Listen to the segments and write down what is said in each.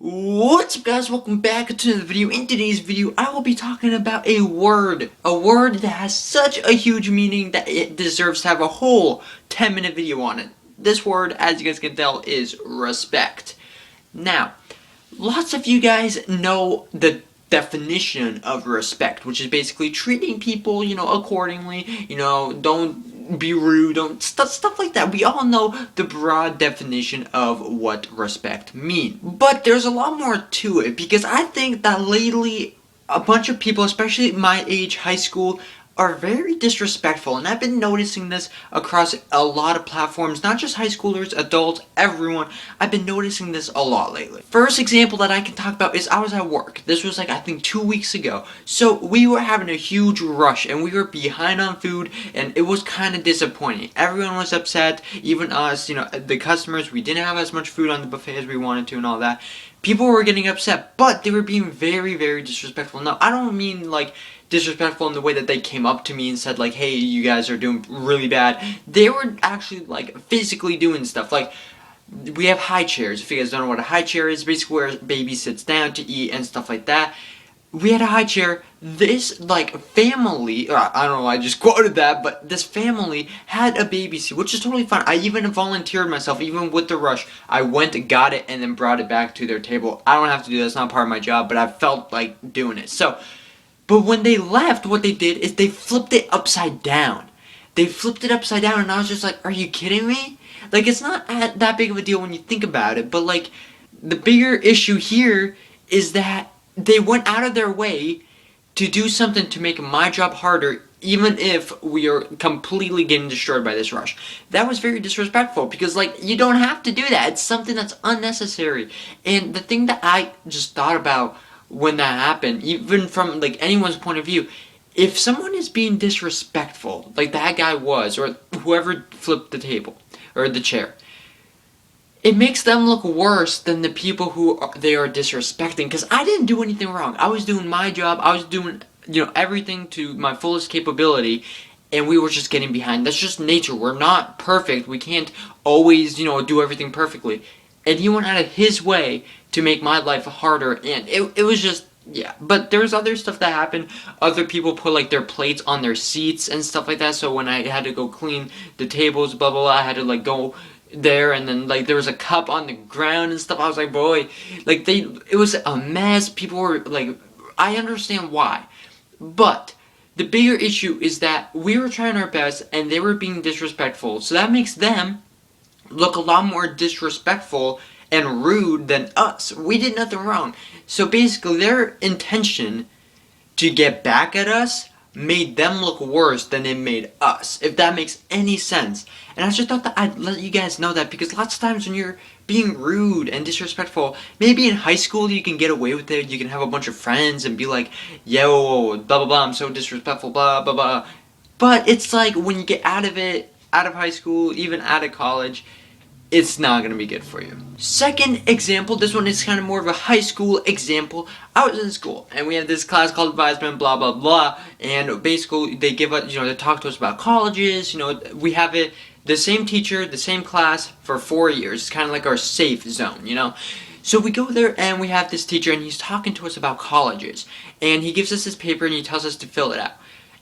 What's up guys, welcome back to the video. In today's video, I will be talking about a word that has such a huge meaning that it deserves to have a whole 10-minute video on it. This word, as you guys can tell, is respect. Now, lots of you guys know the definition of respect, which is basically treating people, accordingly, don't be rude, don't stuff like that. We all know the broad definition of what respect means. But there's a lot more to it, because I think that lately a bunch of people, especially my age, high school, are very disrespectful, and I've been noticing this across a lot of platforms, not just high schoolers, adults, everyone. I've been noticing this a lot lately. First example that I can talk about is I was at work. This was I think 2 weeks ago. So we were having a huge rush and we were behind on food, and it was kind of disappointing. Everyone was upset, even us, the customers. We didn't have as much food on the buffet as we wanted to and all that. People were getting upset, but they were being very, very disrespectful. Now, I don't mean disrespectful in the way that they came up to me and said hey, you guys are doing really bad. They were actually physically doing stuff. We have high chairs. If you guys don't know what a high chair is, basically where a baby sits down to eat and stuff like that. We had a high chair. This family, I don't know, I just quoted that, but this family had a baby seat, which is totally fine. I even volunteered myself, even with the rush. I went, got it, and then brought it back to their table. I don't have to do that, it's not part of my job, but I felt like doing it. But when they left, what they did is they flipped it upside down. They flipped it upside down, and I was just like, are you kidding me? It's not that big of a deal when you think about it, but the bigger issue here is that they went out of their way to do something to make my job harder, even if we are completely getting destroyed by this rush. That was very disrespectful, because you don't have to do that. It's something that's unnecessary. And the thing that I just thought about when that happened, even from anyone's point of view, if someone is being disrespectful, like that guy was, or whoever flipped the table or the chair, it makes them look worse than the people who they are disrespecting. Because I didn't do anything wrong. I was doing my job. I was doing everything to my fullest capability, and we were just getting behind. That's just nature. We're not perfect. We can't always do everything perfectly. And he went out of his way to make my life harder, and it was just, yeah. But there's other stuff that happened. Other people put their plates on their seats and stuff like that, so when I had to go clean the tables, blah blah blah, I had to go there, and then there was a cup on the ground and stuff. I was like, boy, it was a mess. People were I understand why, but the bigger issue is that we were trying our best and they were being disrespectful, so that makes them look a lot more disrespectful and rude than us. We did nothing wrong. So basically their intention to get back at us made them look worse than it made us, if that makes any sense. And I just thought that I'd let you guys know that, because lots of times when you're being rude and disrespectful, maybe in high school you can get away with it. You can have a bunch of friends and be like, yo, blah blah blah, I'm so disrespectful, blah blah blah. But it's when you get out of it, out of high school, even out of college, it's not going to be good for you. Second example, this one is kind of more of a high school example. I was in school, and we had this class called advisement, blah, blah, blah, and basically they give us, they talk to us about colleges, we have it, the same teacher, the same class for 4 years. It's kind of like our safe zone, So we go there, and we have this teacher, and he's talking to us about colleges, and he gives us this paper, and he tells us to fill it out.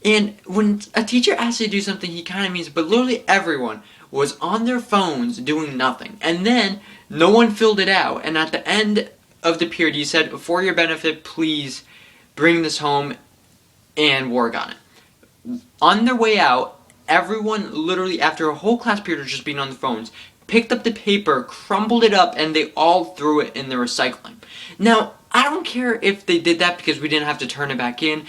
And when a teacher asks you to do something, he kind of means, but literally everyone was on their phones doing nothing. And then no one filled it out. And at the end of the period, he said, for your benefit, please bring this home and work on it. On their way out, everyone literally, after a whole class period of just being on the phones, picked up the paper, crumbled it up, and they all threw it in the recycling. Now, I don't care if they did that because we didn't have to turn it back in,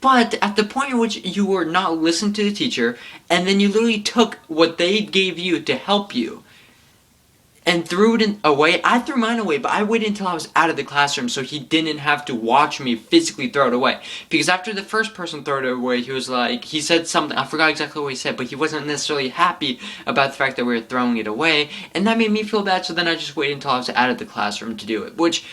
but at the point in which you were not listening to the teacher, and then you literally took what they gave you to help you and threw it away. I threw mine away, but I waited until I was out of the classroom so he didn't have to watch me physically throw it away. Because after the first person threw it away, he said something, I forgot exactly what he said, but he wasn't necessarily happy about the fact that we were throwing it away, and that made me feel bad, so then I just waited until I was out of the classroom to do it, which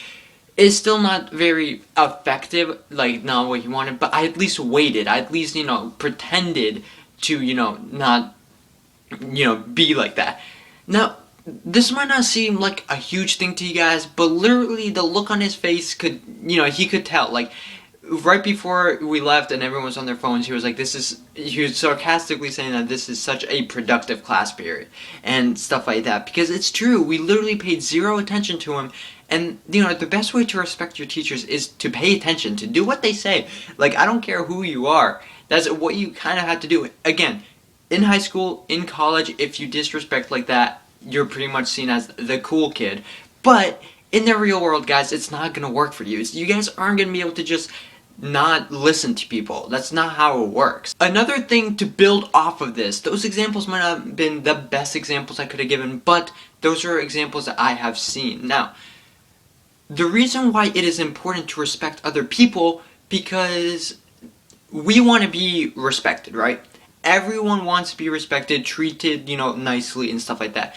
is still not very effective, not what he wanted, but I at least waited. I at least, pretended to, not, be like that. Now, this might not seem like a huge thing to you guys, but literally the look on his face could, he could tell. Like, right before we left and everyone was on their phones, he was like, he was sarcastically saying that this is such a productive class period and stuff like that. Because it's true, we literally paid zero attention to him. And, the best way to respect your teachers is to pay attention, to do what they say. Like, I don't care who you are. That's what you kind of have to do. Again, in high school, in college, if you disrespect like that, you're pretty much seen as the cool kid. But in the real world, guys, it's not going to work for you. You guys aren't going to be able to just not listen to people. That's not how it works. Another thing to build off of this, those examples might not have been the best examples I could have given, but those are examples that I have seen. Now, the reason why it is important to respect other people, because we want to be respected, right? Everyone wants to be respected, treated, nicely and stuff like that.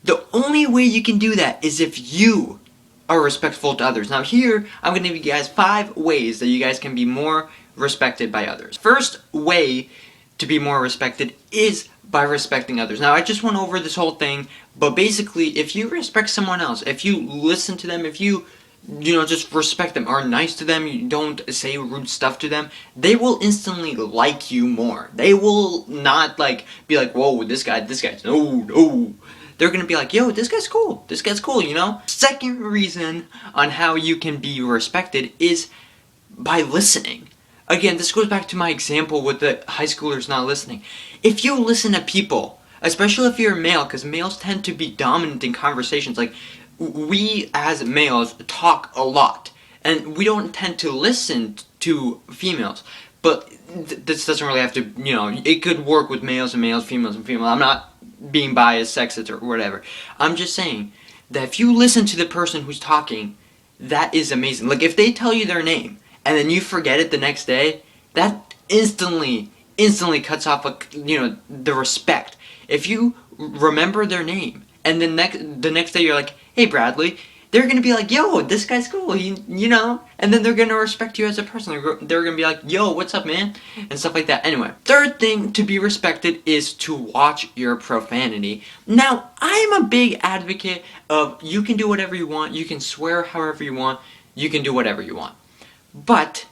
The only way you can do that is if you are respectful to others. Now here, I'm going to give you guys 5 ways that you guys can be more respected by others. First way to be more respected is by respecting others. Now I just went over this whole thing, but basically if you respect someone else, if you listen to them, if you just respect them, are nice to them, you don't say rude stuff to them, they will instantly like you more. They will not be like, whoa, this guy's no. They're gonna be like, yo, this guy's cool, Second reason on how you can be respected is by listening. Again, this goes back to my example with the high schoolers not listening. If you listen to people, especially if you're a male, because males tend to be dominant in conversations, like, we as males talk a lot, and we don't tend to listen to females. But this doesn't really have to, it could work with males and males, females and females. I'm not being biased, sexist, or whatever. I'm just saying that if you listen to the person who's talking, that is amazing. Like, if they tell you their name, and then you forget it the next day, that instantly cuts off, the respect. If you remember their name, and the next day you're like, hey Bradley, they're gonna be like, yo, this guy's cool, and then they're gonna respect you as a person. They're gonna be like, yo, what's up, man, and stuff like that. Anyway, third thing to be respected is to watch your profanity. Now, I'm a big advocate of you can do whatever you want, you can swear however you want, you can do whatever you want. But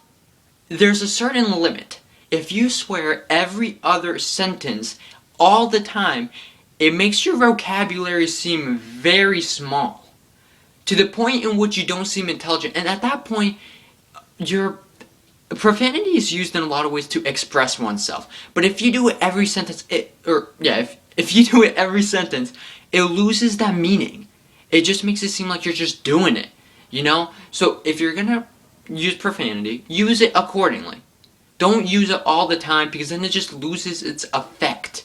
there's a certain limit. If you swear every other sentence all the time, it makes your vocabulary seem very small, to the point in which you don't seem intelligent. And at that point, your profanity is used in a lot of ways to express oneself. But if you do it every sentence, if you do it every sentence, it loses that meaning. It just makes it seem like you're just doing it, So if you're gonna use profanity, use it accordingly. Don't use it all the time, because then it just loses its effect.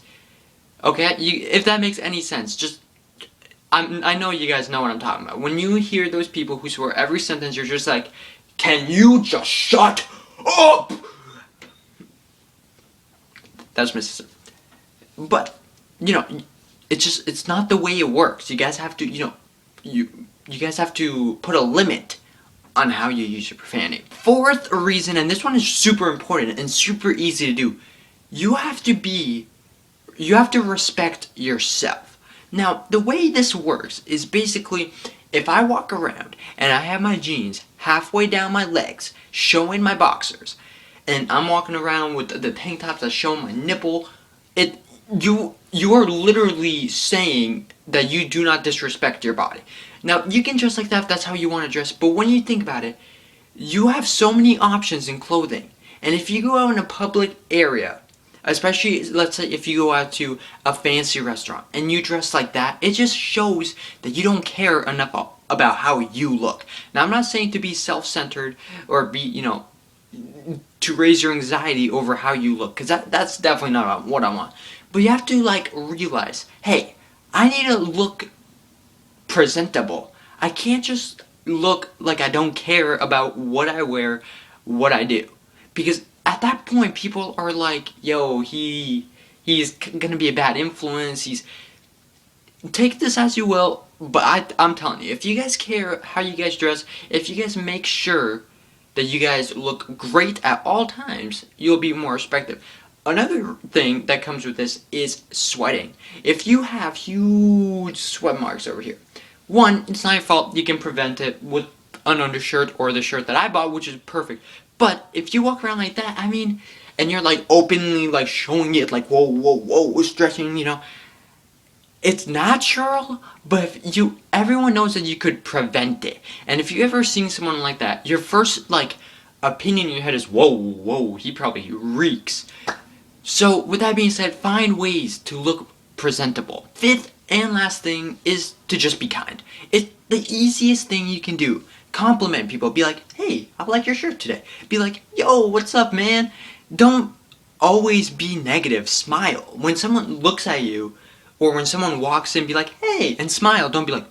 Okay? If that makes any sense, I know you guys know what I'm talking about. When you hear those people who swear every sentence, you're just like, can you just shut up? That's my sister. But, it's not the way it works. You guys have to, you guys have to put a limit on how you use your profanity. Fourth reason, and this one is super important and super easy to do, you have to respect yourself. Now, the way this works is basically, if I walk around and I have my jeans halfway down my legs, showing my boxers, and I'm walking around with the tank tops that show my nipple, you are literally saying that you do not disrespect your body. Now, you can dress like that if that's how you want to dress, but when you think about it, you have so many options in clothing. And if you go out in a public area, especially, let's say, if you go out to a fancy restaurant and you dress like that, it just shows that you don't care enough about how you look. Now, I'm not saying to be self-centered or be, to raise your anxiety over how you look, because that's definitely not what I want. But you have to, realize, hey, I need to look presentable. I can't just look like I don't care about what I wear, what I do. Because at that point, people are like, yo, he's gonna be a bad influence, take this as you will, but I'm telling you, if you guys care how you guys dress, if you guys make sure that you guys look great at all times, you'll be more respected. Another thing that comes with this is sweating. If you have huge sweat marks over here, one, it's not your fault. You can prevent it with an undershirt or the shirt that I bought, which is perfect. But if you walk around like that, I mean, and you're like openly like showing it, like whoa, whoa, whoa, stretching, you know, it's natural, but if you, everyone knows that you could prevent it. And if you ever seen someone like that, your first like opinion in your head is, whoa, whoa, he probably reeks. So with that being said, find ways to look presentable. Fifth and last thing is to just be kind. It's the easiest thing you can do. Compliment people. Be like, hey, I like your shirt today. Be like, yo, what's up, man? Don't always be negative. Smile. When someone looks at you, or when someone walks in, be like, hey, and smile. Don't be like,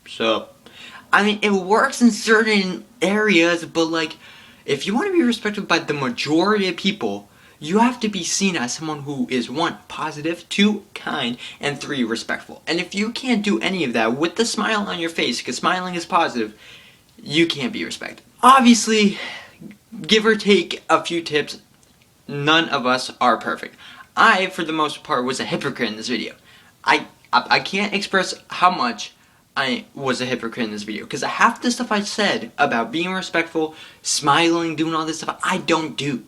what's up? I mean, it works in certain areas, but like, if you want to be respected by the majority of people, you have to be seen as someone who is 1, positive, 2, kind, and 3, respectful. And if you can't do any of that with the smile on your face, because smiling is positive, you can't be respected. Obviously, give or take a few tips, none of us are perfect. I, for the most part, was a hypocrite in this video. I can't express how much I was a hypocrite in this video, because half the stuff I said about being respectful, smiling, doing all this stuff, I don't do.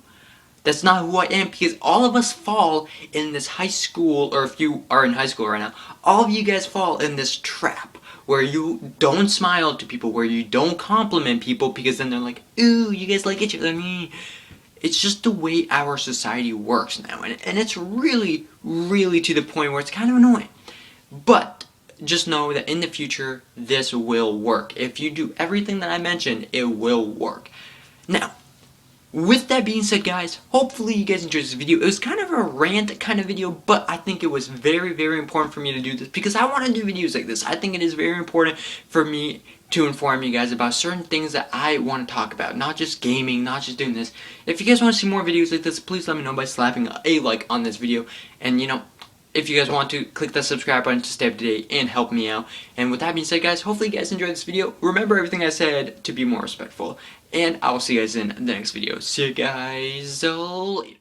That's not who I am, because all of us fall in this high school, or if you are in high school right now, all of you guys fall in this trap where you don't smile to people, where you don't compliment people, because then they're like, ooh, you guys like each other. It's just the way our society works now, and it's really, really to the point where it's kind of annoying. But just know that in the future, this will work. If you do everything that I mentioned, it will work. Now, with that being said, guys, hopefully you guys enjoyed this video. It was kind of a rant kind of video, but I think it was very, very important for me to do this because I want to do videos like this. I think it is very important for me to inform you guys about certain things that I want to talk about. Not just gaming, not just doing this. If you guys want to see more videos like this, please let me know by slapping a like on this video. And, you know, if you guys want to, click that subscribe button to stay up to date and help me out. And with that being said, guys, hopefully you guys enjoyed this video. Remember everything I said to be more respectful. And I will see you guys in the next video. See you guys later.